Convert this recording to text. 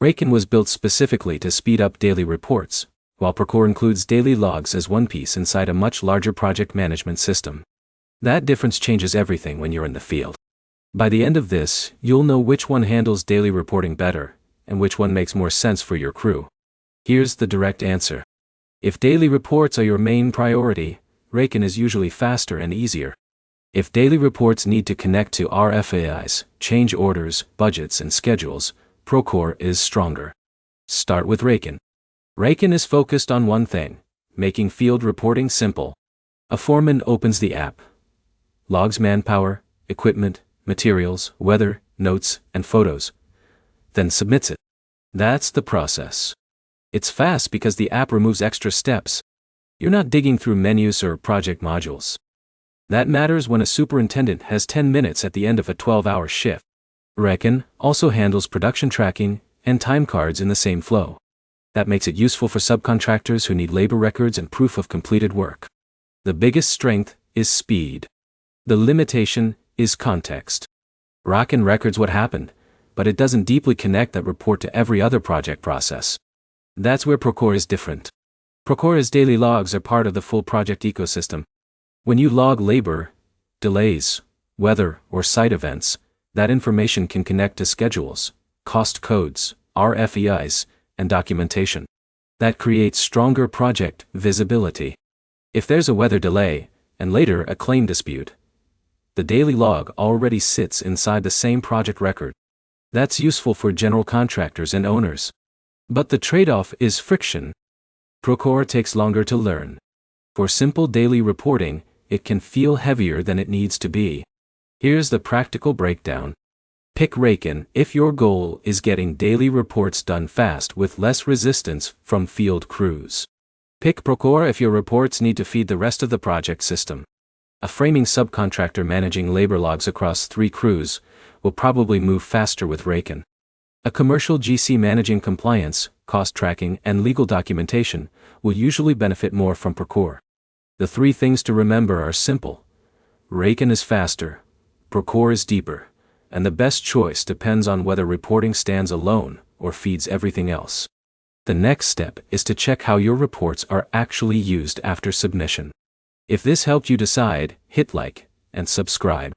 Raken was built specifically to speed up daily reports, while Procore includes daily logs as one piece inside a much larger project management system. That difference changes everything when you're in the field. By the end of this, you'll know which one handles daily reporting better, and which one makes more sense for your crew. Here's the direct answer. If daily reports are your main priority, Raken is usually faster and easier. If daily reports need to connect to RFAIs, change orders, budgets, and schedules, Procore is stronger. Start with Raken. Raken is focused on one thing: making field reporting simple. A foreman opens the app, logs manpower, equipment, materials, weather, notes, and photos, then submits it. That's the process. It's fast because the app removes extra steps. You're not digging through menus or project modules. That matters when a superintendent has 10 minutes at the end of a 12-hour shift. Raken also handles production tracking and time cards in the same flow. That makes it useful for subcontractors who need labor records and proof of completed work. The biggest strength is speed. The limitation is context. Raken records what happened, but it doesn't deeply connect that report to every other project process. That's where Procore is different. Procore's daily logs are part of the full project ecosystem. When you log labor, delays, weather, or site events, that information can connect to schedules, cost codes, RFEIs, and documentation. That creates stronger project visibility. If there's a weather delay, and later a claim dispute, the daily log already sits inside the same project record. That's useful for general contractors and owners. But the trade-off is friction. Procore takes longer to learn. For simple daily reporting, it can feel heavier than it needs to be. Here's the practical breakdown. Pick Raken if your goal is getting daily reports done fast with less resistance from field crews. Pick Procore if your reports need to feed the rest of the project system. A framing subcontractor managing labor logs across 3 crews will probably move faster with Raken. A commercial GC managing compliance, cost tracking, and legal documentation will usually benefit more from Procore. The 3 things to remember are simple. Raken is faster, Procore is deeper, and the best choice depends on whether reporting stands alone or feeds everything else. The next step is to check how your reports are actually used after submission. If this helped you decide, hit like and subscribe.